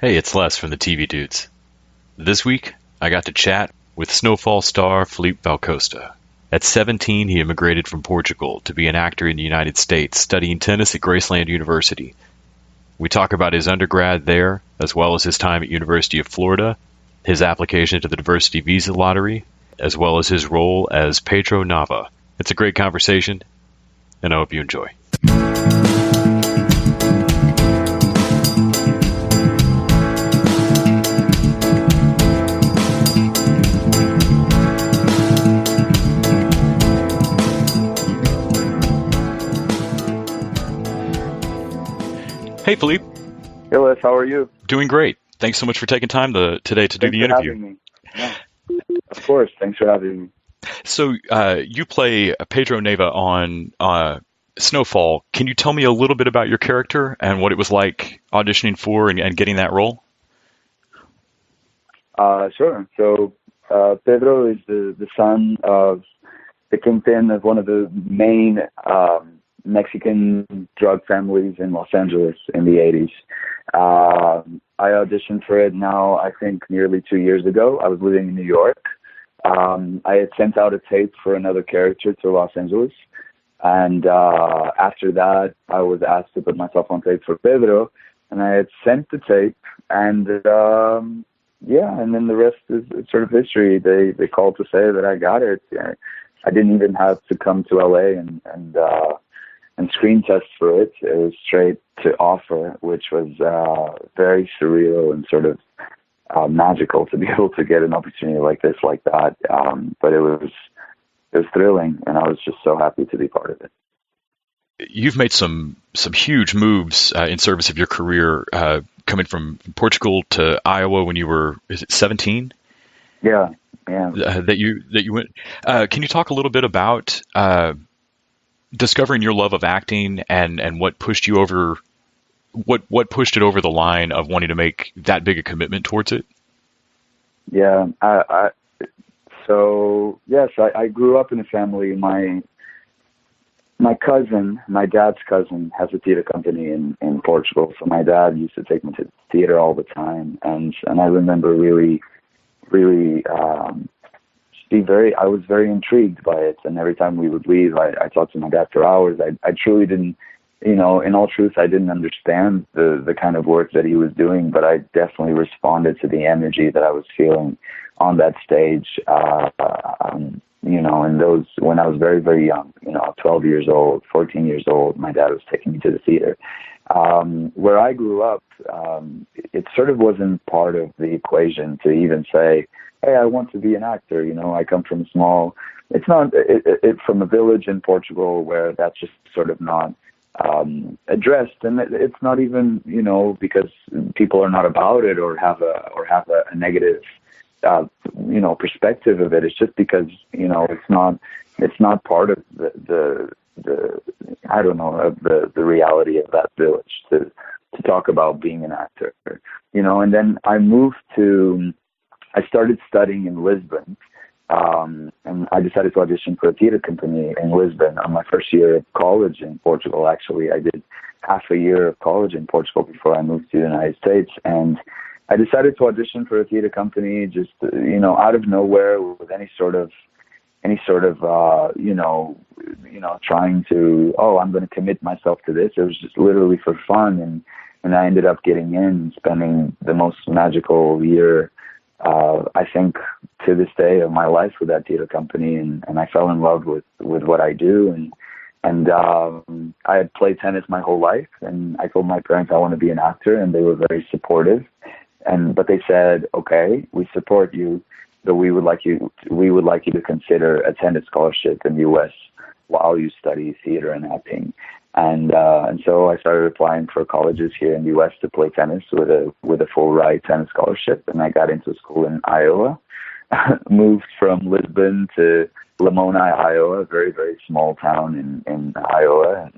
Hey, it's Les from the TV Dudes. This week, I got to chat with Snowfall star Filipe Valle Costa. At 17, he immigrated from Portugal to be an actor in the United States, studying tennis at Graceland University. We talk about his undergrad there, as well as his time at University of Florida, his application to the diversity visa lottery, as well as his role as Pedro Nava. It's a great conversation, and I hope you enjoy. Hey, Filipe. Hey, Les, how are you? Doing great. Thanks so much for taking time today to do the interview. Having me. Yeah. Of course. Thanks for having me. So you play Pedro Nava on Snowfall. Can you tell me a little bit about your character and what it was like auditioning for and getting that role? Sure. So Pedro is the son of the kingpin of one of the main Mexican drug families in Los Angeles in the 80s. I auditioned for it now, I think, nearly 2 years ago. I was living in New York. I had sent out a tape for another character to Los Angeles. And after that, I was asked to put myself on tape for Pedro. And I had sent the tape. And and then the rest is sort of history. They called to say that I got it. I didn't even have to come to LA and screen test for it. It was straight to offer, which was very surreal and sort of magical to be able to get an opportunity like that. But it was thrilling, and I was just so happy to be part of it. You've made some huge moves in service of your career, coming from Portugal to Iowa when you were, is it 17? Yeah. That you went. Can you talk a little bit about discovering your love of acting and what pushed you over, what pushed it over the line of wanting to make that big a commitment towards it? Yeah. I grew up in a family. My cousin, my dad's cousin, has a theater company in Portugal. So my dad used to take me to theater all the time, and I remember really I was very intrigued by it, and every time we would leave, I talked to my dad for hours. I truly didn't, in all truth, I didn't understand the kind of work that he was doing, but I definitely responded to the energy that I was feeling on that stage. And those, when I was very, very young, 12 years old, 14 years old, my dad was taking me to the theater. Where I grew up, it sort of wasn't part of the equation to even say, hey, I want to be an actor. I come from from a village in Portugal where that's just sort of not addressed, and it's not even, because people are not about it or have a negative, perspective of it. It's just because it's not part of the I don't know, of the reality of that village to talk about being an actor, And then I started studying in Lisbon, and I decided to audition for a theater company in Lisbon on my first year of college in Portugal. Actually, I did half a year of college in Portugal before I moved to the United States, and I decided to audition for a theater company just, out of nowhere, with any sort of trying to, I'm going to commit myself to this. It was just literally for fun, and I ended up getting in and spending the most magical year, I think, to this day of my life with that theater company, and I fell in love with what I do, and I had played tennis my whole life, and I told my parents I want to be an actor, and they were very supportive, but they said, okay, we support you, but we would like you to consider a tennis scholarship in the U.S. while you study theater and acting. And so I started applying for colleges here in the U.S. to play tennis with a full ride tennis scholarship, and I got into a school in Iowa. Moved from Lisbon to Lamoni, Iowa, a very, very small town in Iowa,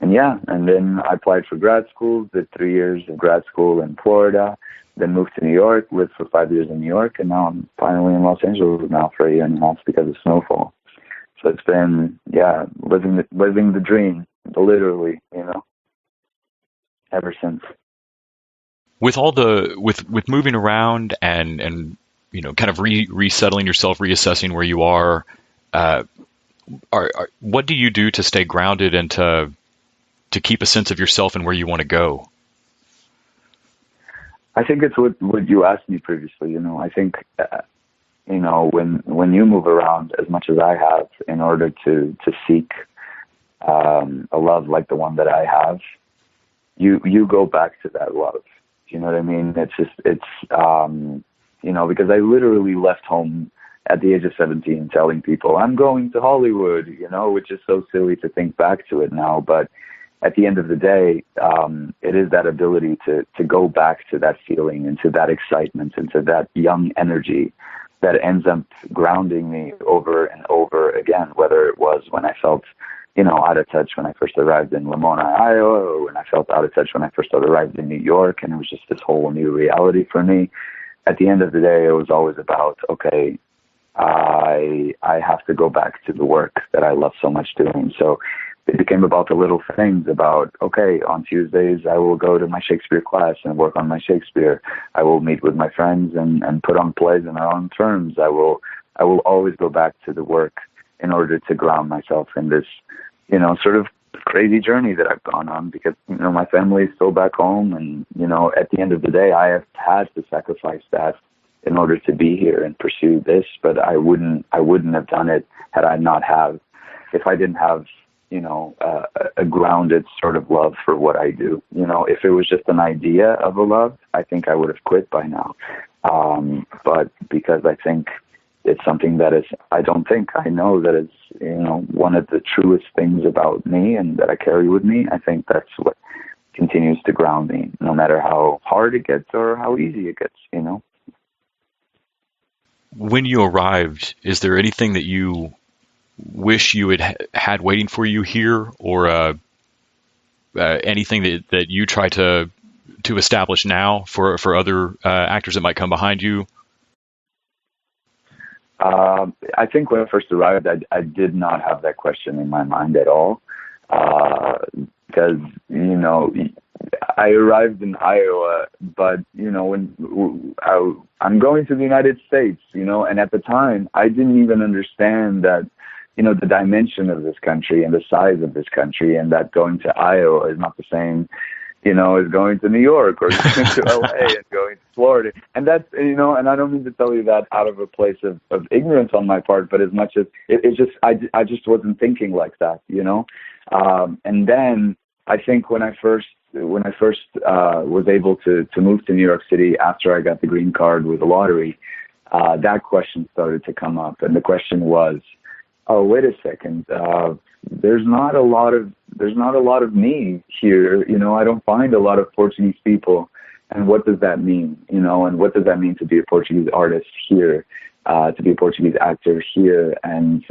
and then I applied for grad school. Did 3 years of grad school in Florida, then moved to New York, lived for 5 years in New York, and now I'm finally in Los Angeles now for a year and a half because of Snowfall. So it's been, living the dream, literally, ever since. With all the with moving around and kind of resettling yourself, reassessing where you are, uh, what do you do to stay grounded and to keep a sense of yourself and where you want to go? I think it's what you asked me previously. I think when you move around as much as I have in order to seek a love like the one that I have, you go back to that love. You know what I mean? Because I literally left home at the age of 17 telling people I'm going to Hollywood, which is so silly to think back to it now. But at the end of the day, it is that ability to go back to that feeling and to that excitement and to that young energy that ends up grounding me over and over again, whether it was when I felt out of touch when I first arrived in Lamona, Iowa, or when I felt out of touch when I first arrived in New York, and it was just this whole new reality for me. At the end of the day, it was always about, okay, I have to go back to the work that I love so much doing. So it became about the little things about, okay, on Tuesdays, I will go to my Shakespeare class and work on my Shakespeare. I will meet with my friends and put on plays in our own terms. I will always go back to the work in order to ground myself in this, sort of crazy journey that I've gone on, because, my family is still back home. And, at the end of the day, I have had to sacrifice that in order to be here and pursue this. But I wouldn't have done it if I didn't have, a grounded sort of love for what I do. If it was just an idea of a love, I think I would have quit by now. But because I think it's something that I know that it's, one of the truest things about me and that I carry with me. I think that's what continues to ground me, no matter how hard it gets or how easy it gets, When you arrived, is there anything that you wish you had waiting for you here, or anything that you try to establish now for other actors that might come behind you? I think when I first arrived, I did not have that question in my mind at all, because I arrived in Iowa, but when I'm going to the United States, and at the time I didn't even understand that the dimension of this country and the size of this country, and that going to Iowa is not the same is going to New York or going to LA and going to Florida. And that's, and I don't mean to tell you that out of a place of ignorance on my part, but as much as it's just, I just wasn't thinking like that, and then I think when I first was able to move to New York City after I got the green card with the lottery, that question started to come up. And the question was, oh, wait a second, there's not a lot of me here. I don't find a lot of Portuguese people. And what does that mean? And what does that mean to be a Portuguese artist here, to be a Portuguese actor here? And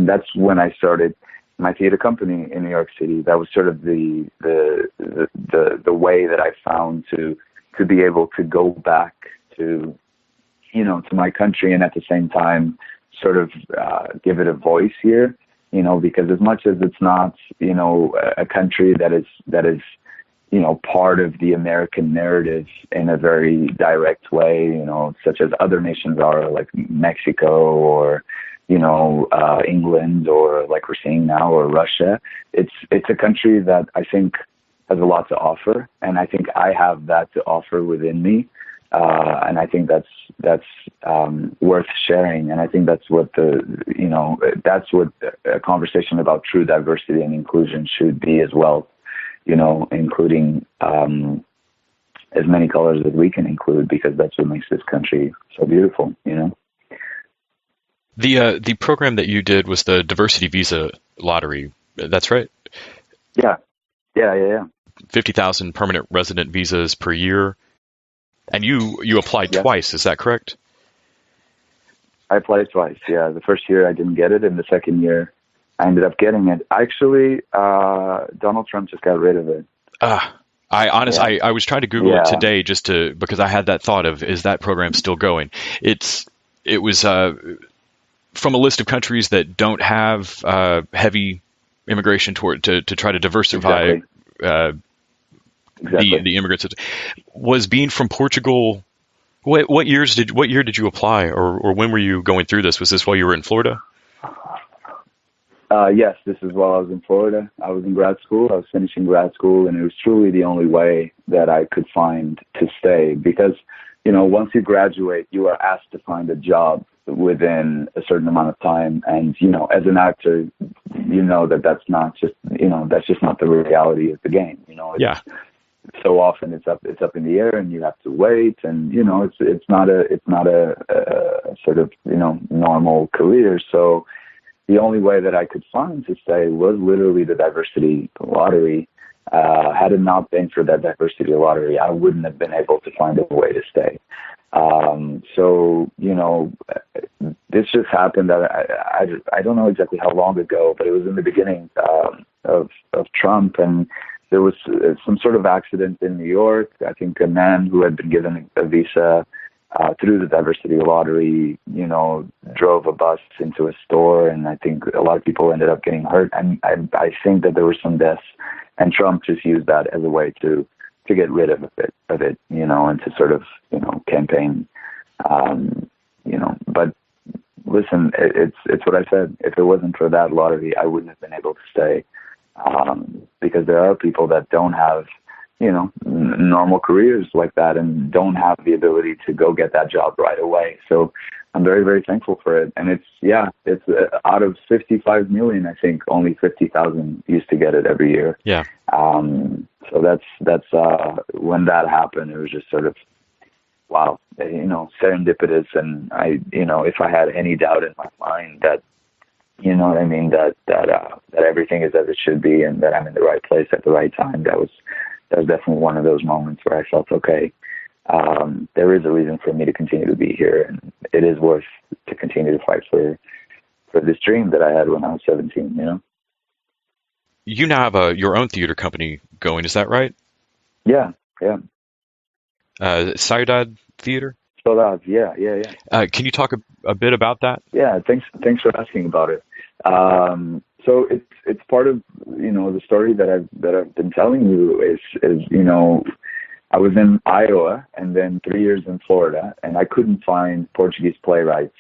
that's when I started my theater company in New York City. That was sort of the way that I found to be able to go back to, to my country, and at the same time sort of give it a voice here. Because as much as it's not, a country that is, part of the American narrative in a very direct way, such as other nations are, like Mexico or, England, or like we're seeing now, or Russia. It's a country that I think has a lot to offer, and I think I have that to offer within me. And I think that's worth sharing. And I think that's what that's what a conversation about true diversity and inclusion should be as well, including as many colors as we can include, because that's what makes this country so beautiful, The program that you did was the diversity visa lottery. That's right? Yeah. 50,000 permanent resident visas per year. And you applied twice, is that correct? I applied twice, yeah. The first year I didn't get it, and the second year I ended up getting it. Actually, Donald Trump just got rid of it. I was trying to Google it today because I had that thought of, is that program still going? It was from a list of countries that don't have heavy immigration to try to diversify exactly. the immigrants. Was being from Portugal. What year did you apply, or when were you going through this? Was this while you were in Florida? Yes, this is while I was in Florida. I was in grad school. I was finishing grad school, and it was truly the only way that I could find to stay because, once you graduate, you are asked to find a job within a certain amount of time. And, as an actor, that's not just, that's just not the reality of the game. Yeah. So often it's up in the air, and you have to wait, and it's not a sort of normal career. So the only way that I could find to stay was literally the diversity lottery. Had it not been for that diversity lottery, I wouldn't have been able to find a way to stay. So this just happened. I don't know exactly how long ago, but it was in the beginning of Trump, and there was some sort of accident in New York. I think a man who had been given a visa through the diversity lottery, drove a bus into a store, and I think a lot of people ended up getting hurt. And I think that there were some deaths, and Trump just used that as a way to get rid of it, and to sort of, campaign, But listen, it's what I said. If it wasn't for that lottery, I wouldn't have been able to stay. Because there are people that don't have, normal careers like that and don't have the ability to go get that job right away. So I'm very, very thankful for it. And it's out of 55 million, I think only 50,000 used to get it every year. Yeah. So that's when that happened, it was just sort of, wow, serendipitous. And if I had any doubt in my mind that, that everything is as it should be and that I'm in the right place at the right time, that was definitely one of those moments where I felt, okay, there is a reason for me to continue to be here, and it is worth to continue to fight for this dream that I had when I was 17, You now have your own theater company going, is that right? Yeah. Ciudad Theater? So yeah. Can you talk a bit about that? Yeah, thanks for asking about it. So it's part of the story that I've been telling you is I was in Iowa and then 3 years in Florida, and I couldn't find Portuguese playwrights,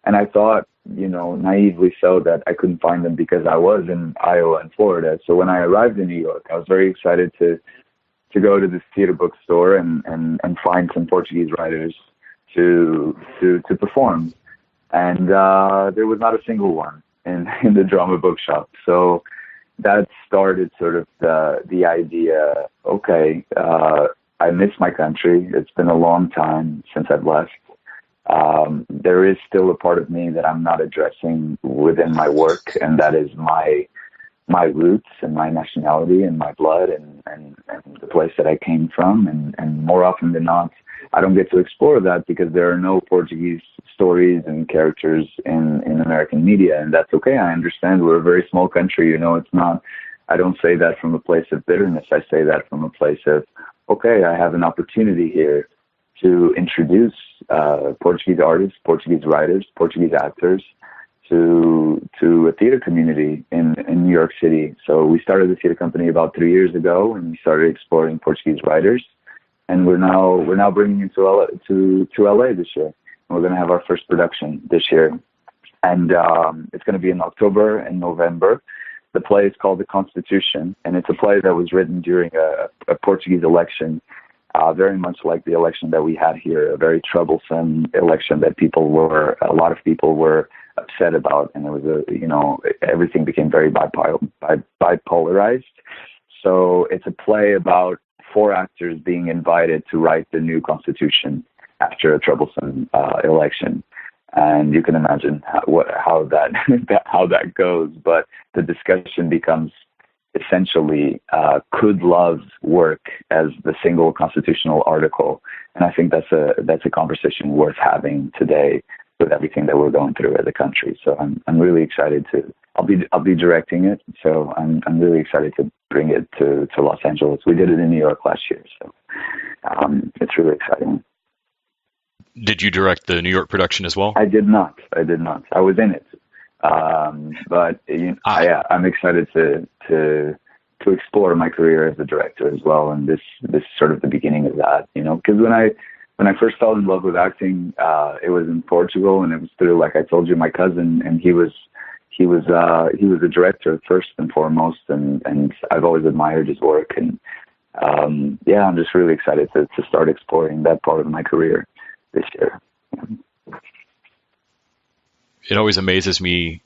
and I thought naively so that I couldn't find them because I was in Iowa and Florida. So when I arrived in New York, I was very excited to go to this theater bookstore and find some Portuguese writers to perform, and there was not a single one in the drama bookshop. So that started sort of the idea. Okay, I miss my country. It's been a long time since I've left. There is still a part of me that I'm not addressing within my work, and that is my roots and my nationality and my blood and the place that I came from. And more often than not, I don't get to explore that because there are no Portuguese stories and characters in American media. And that's okay. I understand we're a very small country. It's not, I don't say that from a place of bitterness. I say that from a place of, okay, I have an opportunity here to introduce Portuguese artists, Portuguese writers, Portuguese actors to a theater community in New York City. So we started the theater company about 3 years ago, and we started exploring Portuguese writers. And we're now bringing it to LA this year. And we're going to have our first production this year, and it's going to be in October and November. The play is called The Constitution, and it's a play that was written during a Portuguese election, very much like the election that we had here, a very troublesome election that a lot of people were upset about, and it was everything became very bipolarized. So it's a play about 4 actors being invited to write the new constitution after a troublesome election, and you can imagine how that goes. But the discussion becomes essentially, could love work as the single constitutional article? And I think that's a conversation worth having today with everything that we're going through as a country. So I'm really excited I'll be directing it. So I'm really excited to bring it to Los Angeles. We did it in New York last year. So it's really exciting. Did you direct the New York production as well? I did not. I was in it. But I'm excited to explore my career as a director as well. And this is sort of the beginning of that, because when I first fell in love with acting, it was in Portugal, and it was through, like I told you, my cousin, and he was a director first and foremost, and I've always admired his work. And I'm just really excited to start exploring that part of my career this year. It always amazes me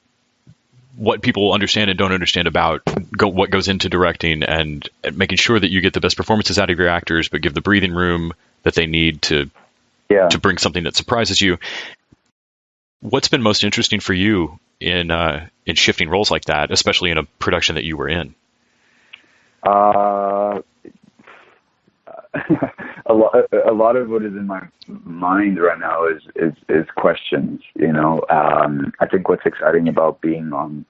what people understand and don't understand about what goes into directing, and making sure that you get the best performances out of your actors, but give the breathing room that they need to bring something that surprises you. What's been most interesting for you in shifting roles like that, especially in a production that you were in? A lot of what is in my mind right now is questions. I think what's exciting about being on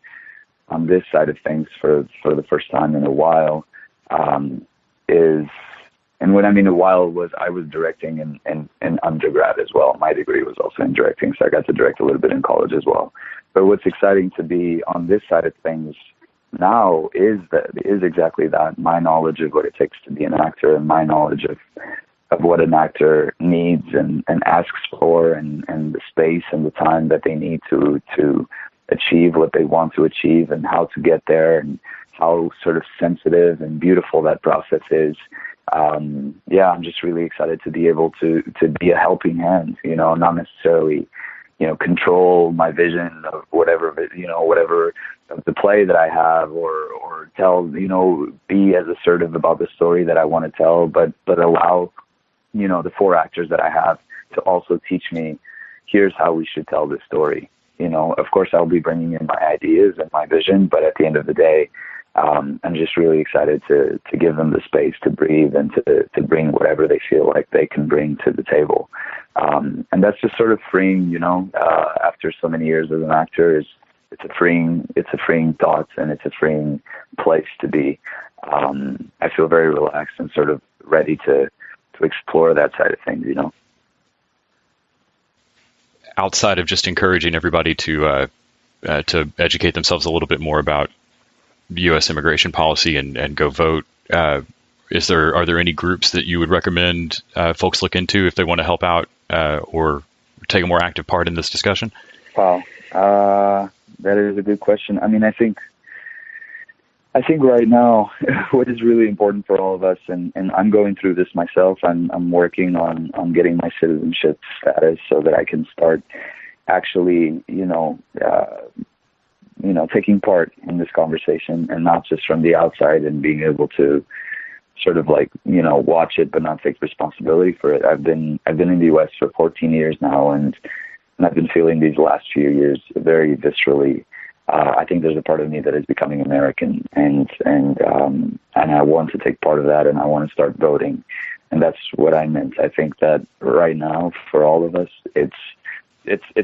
this side of things for the first time in a while is, and what I mean a while was I was directing in undergrad as well. My degree was also in directing, so I got to direct a little bit in college as well. But what's exciting to be on this side of things now is exactly that, my knowledge of what it takes to be an actor, and my knowledge of what an actor needs and asks for, and the space and the time that they need to achieve what they want to achieve, and how to get there, and how sort of sensitive and beautiful that process is. I'm just really excited to be able to be a helping hand, not necessarily, control my vision of whatever of the play that I have, or tell, be as assertive about the story that I want to tell, but allow, the 4 actors that I have to also teach me, here's how we should tell this story. Of course I'll be bringing in my ideas and my vision, but at the end of the day, I'm just really excited to give them the space to breathe, and to bring whatever they feel like they can bring to the table. And that's just sort of freeing, after so many years as an actor, it's a freeing thought, and it's a freeing place to be. I feel very relaxed and sort of ready to explore that side of things, Outside of just encouraging everybody to educate themselves a little bit more about U.S. immigration policy and go vote, are there any groups that you would recommend folks look into if they want to help out or take a more active part in this discussion? Wow, that is a good question. I mean, I think right now, what is really important for all of us, and I'm going through this myself, I'm working on getting my citizenship status so that I can start actually, taking part in this conversation, and not just from the outside, and being able to sort of watch it, but not take responsibility for it. I've been in the U.S. for 14 years now, and I've been feeling these last few years very viscerally. I think there's a part of me that is becoming American, and I want to take part of that, and I want to start voting, and that's what I meant. I think that right now, for all of us, it's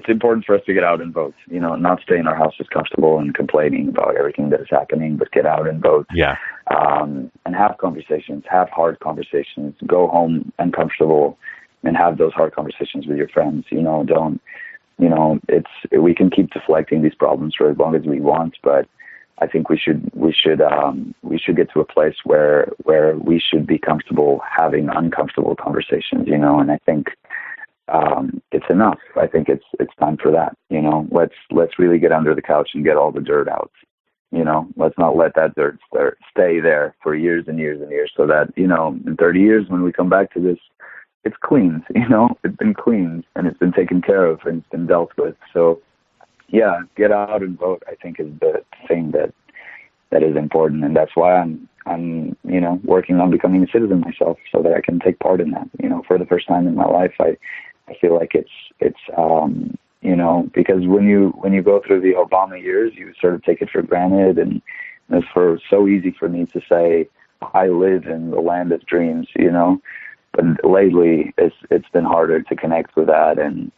important for us to get out and vote. Not stay in our houses comfortable and complaining about everything that is happening, but get out and vote. Yeah. And have conversations, have hard conversations. Go home uncomfortable and have those hard conversations with your friends. We can keep deflecting these problems for as long as we want, but I think we should get to a place where we should be comfortable having uncomfortable conversations. And I think it's enough. I think it's time for that. Let's really get under the couch and get all the dirt out. Let's not let that dirt stay there for years and years and years, so that, in 30 years when we come back to this, it's cleaned, it's been cleaned, and it's been taken care of, and it's been dealt with. So yeah, get out and vote, I think, is the thing that is important. And that's why I'm working on becoming a citizen myself, so that I can take part in that. For the first time in my life, I feel like it's because when you go through the Obama years, you sort of take it for granted, and it's so easy for me to say I live in the land of dreams, but lately it's been harder to connect with that, and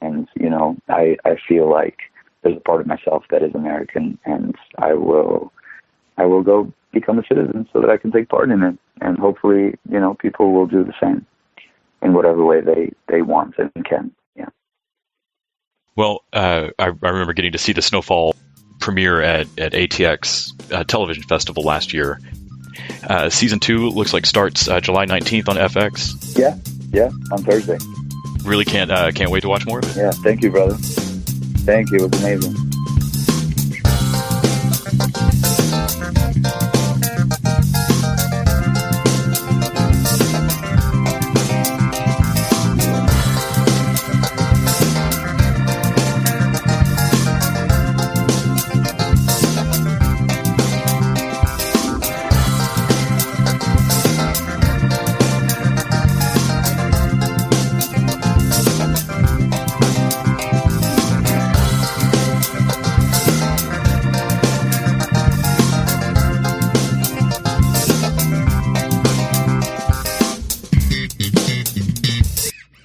I feel like there's a part of myself that is American, and I will go become a citizen so that I can take part in it, and hopefully people will do the same in whatever way they want and can. Yeah. Well, I remember getting to see the Snowfall premiere at ATX Television Festival last year, Season 2 looks like starts July 19th on FX. Yeah, on Thursday. Really can't wait to watch more of it. Yeah, thank you, brother. Thank you. It was amazing.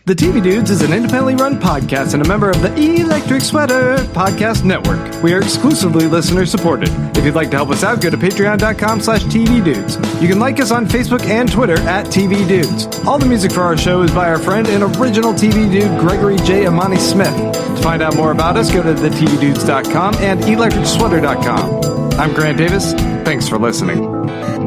The TV Dudes is an independently run podcast and a member of the Electric Sweater Podcast Network. We are exclusively listener supported. If you'd like to help us out, go to patreon.com/tvdudes. You can like us on Facebook and Twitter at TV Dudes. All the music for our show is by our friend and original TV dude, Gregory J. Amani Smith. To find out more about us, go to thetvdudes.com and electricsweater.com. I'm Grant Davis. Thanks for listening.